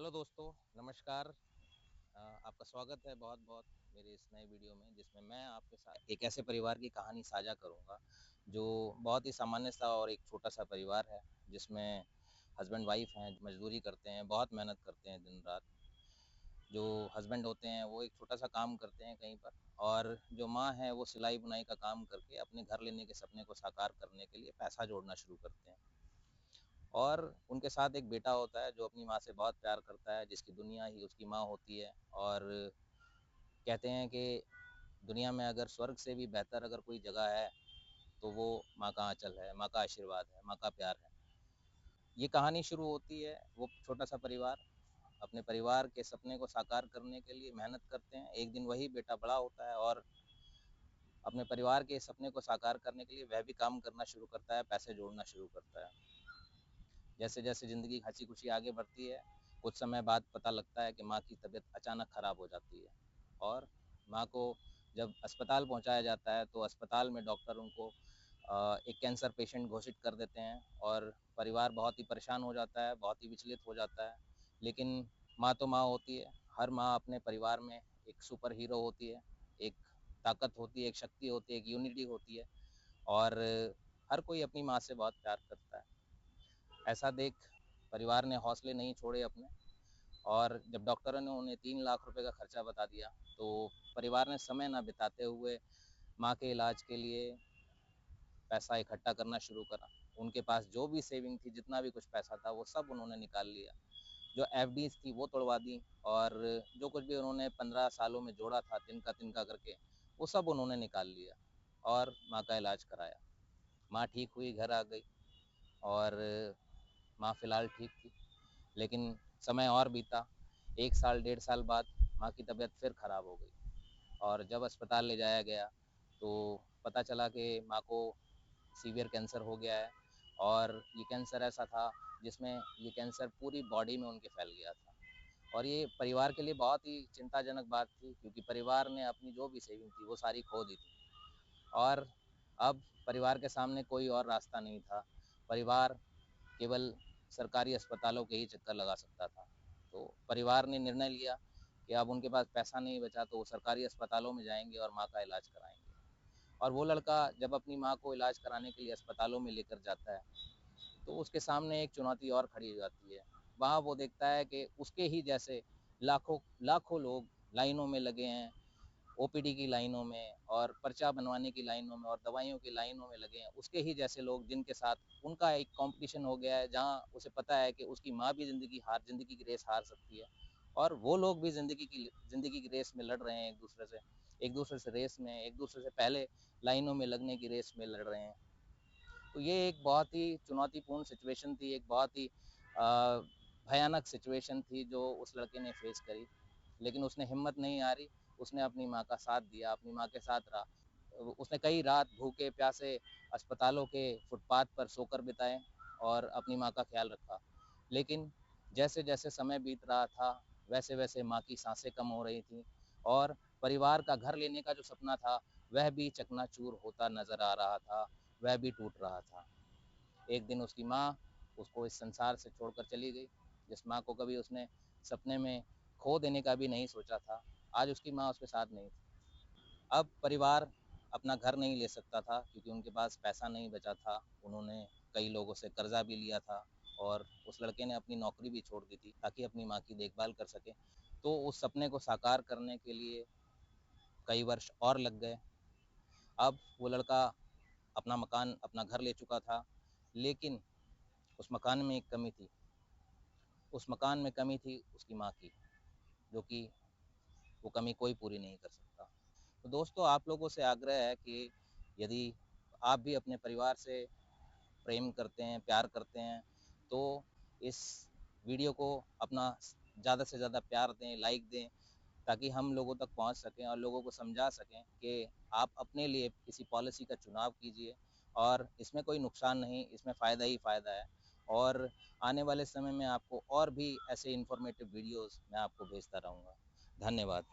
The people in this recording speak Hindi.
हेलो दोस्तों, नमस्कार। आपका स्वागत है बहुत बहुत मेरे इस नए वीडियो में, जिसमें मैं आपके साथ एक ऐसे परिवार की कहानी साझा करूंगा जो बहुत ही सामान्य सा और एक छोटा सा परिवार है, जिसमें हस्बैंड वाइफ हैं, मजदूरी करते हैं, बहुत मेहनत करते हैं दिन रात। जो हस्बैंड होते हैं वो एक छोटा सा काम करते हैं कहीं पर, और जो माँ है वो सिलाई बुनाई का काम करके अपने घर लेने के सपने को साकार करने के लिए पैसा जोड़ना शुरू करते हैं। और उनके साथ एक बेटा होता है जो अपनी माँ से बहुत प्यार करता है, जिसकी दुनिया ही उसकी माँ होती है। और कहते हैं कि दुनिया में अगर स्वर्ग से भी बेहतर अगर कोई जगह है तो वो माँ का आंचल है, माँ का आशीर्वाद है, माँ का प्यार है। ये कहानी शुरू होती है, वो छोटा सा परिवार अपने परिवार के सपने को साकार करने के लिए मेहनत करते हैं। एक दिन वही बेटा बड़ा होता है और अपने परिवार के सपने को साकार करने के लिए वह भी काम करना शुरू करता है, पैसे जोड़ना शुरू करता है। जैसे जैसे ज़िंदगी हँसी खुशी आगे बढ़ती है, कुछ समय बाद पता लगता है कि माँ की तबीयत अचानक ख़राब हो जाती है। और माँ को जब अस्पताल पहुँचाया जाता है तो अस्पताल में डॉक्टर उनको एक कैंसर पेशेंट घोषित कर देते हैं, और परिवार बहुत ही परेशान हो जाता है, बहुत ही विचलित हो जाता है। लेकिन माँ तो माँ होती है, हर माँ अपने परिवार में एक सुपर हीरो होती है, एक ताकत होती है, एक शक्ति होती है, एक यूनिटी होती है। और हर कोई अपनी माँ से बहुत प्यार करता है। ऐसा देख परिवार ने हौसले नहीं छोड़े अपने, और जब डॉक्टरों ने उन्हें 3 लाख रुपए का खर्चा बता दिया तो परिवार ने समय ना बिताते हुए माँ के इलाज के लिए पैसा इकट्ठा करना शुरू करा। उनके पास जो भी सेविंग थी, जितना भी कुछ पैसा था, वो सब उन्होंने निकाल लिया। जो एफडीज थी वो तोड़वा दी, और जो कुछ भी उन्होंने 15 सालों में जोड़ा था तिनका तिनका करके, वो सब उन्होंने निकाल लिया और माँ का इलाज कराया। माँ ठीक हुई, घर आ गई, और माँ फिलहाल ठीक थी। लेकिन समय और बीता, 1 साल 1.5 साल बाद माँ की तबीयत फिर खराब हो गई। और जब अस्पताल ले जाया गया तो पता चला कि माँ को सीवियर कैंसर हो गया है। और ये कैंसर ऐसा था जिसमें ये कैंसर पूरी बॉडी में उनके फैल गया था। और ये परिवार के लिए बहुत ही चिंताजनक बात थी, क्योंकि परिवार ने अपनी जो भी सेविंग थी वो सारी खो दी थी। और अब परिवार के सामने कोई और रास्ता नहीं था। परिवार केवल सरकारी अस्पतालों के ही चक्कर लगा सकता था। तो परिवार ने निर्णय लिया कि अब उनके पास पैसा नहीं बचा तो वो सरकारी अस्पतालों में जाएंगे और माँ का इलाज कराएंगे। और वो लड़का जब अपनी माँ को इलाज कराने के लिए अस्पतालों में लेकर जाता है तो उसके सामने एक चुनौती और खड़ी हो जाती है। वहाँ वो देखता है कि उसके ही जैसे लाखों लाखों लोग लाइनों में लगे हैं, ओपीडी की लाइनों में और पर्चा बनवाने की लाइनों में और दवाइयों की लाइनों में लगे हैं। उसके ही जैसे लोग जिनके साथ उनका एक कंपटीशन हो गया है, जहां उसे पता है कि उसकी माँ भी जिंदगी की रेस हार सकती है, और वो लोग भी जिंदगी की रेस में लड़ रहे हैं, एक दूसरे से रेस में, एक दूसरे से पहले लाइनों में लगने की रेस में लड़ रहे हैं। तो ये एक बहुत ही चुनौतीपूर्ण सिचुएशन थी, एक बहुत ही भयानक सिचुएशन थी जो उस लड़के ने फेस करी। लेकिन उसने हिम्मत नहीं हारी, उसने अपनी माँ का साथ दिया, अपनी माँ के साथ रहा। उसने कई रात भूखे प्यासे अस्पतालों के फुटपाथ पर सोकर बिताए और अपनी माँ का ख्याल रखा। लेकिन जैसे जैसे समय बीत रहा था, वैसे वैसे माँ की सांसें कम हो रही थी, और परिवार का घर लेने का जो सपना था वह भी चकनाचूर होता नजर आ रहा था, वह भी टूट रहा था। एक दिन उसकी माँ उसको इस संसार से छोड़कर चली गई, जिस माँ को कभी उसने सपने में खो देने का भी नहीं सोचा था। आज उसकी माँ उसके साथ नहीं थी। अब परिवार अपना घर नहीं ले सकता था, क्योंकि उनके पास पैसा नहीं बचा था। उन्होंने कई लोगों से कर्जा भी लिया था, और उस लड़के ने अपनी नौकरी भी छोड़ दी थी ताकि अपनी माँ की देखभाल कर सके। तो उस सपने को साकार करने के लिए कई वर्ष और लग गए। अब वो लड़का अपना मकान, अपना घर ले चुका था, लेकिन उस मकान में एक कमी थी। उस मकान में कमी थी उसकी माँ की, जो कि वो कमी कोई पूरी नहीं कर सकता। तो दोस्तों, आप लोगों से आग्रह है कि यदि आप भी अपने परिवार से प्रेम करते हैं, प्यार करते हैं, तो इस वीडियो को अपना ज़्यादा से ज़्यादा प्यार दें, लाइक दें, ताकि हम लोगों तक पहुंच सकें और लोगों को समझा सकें कि आप अपने लिए किसी पॉलिसी का चुनाव कीजिए, और इसमें कोई नुकसान नहीं, इसमें फ़ायदा ही फ़ायदा है। और आने वाले समय में आपको और भी ऐसे इन्फॉर्मेटिव वीडियोस मैं आपको भेजता रहूँगा। धन्यवाद।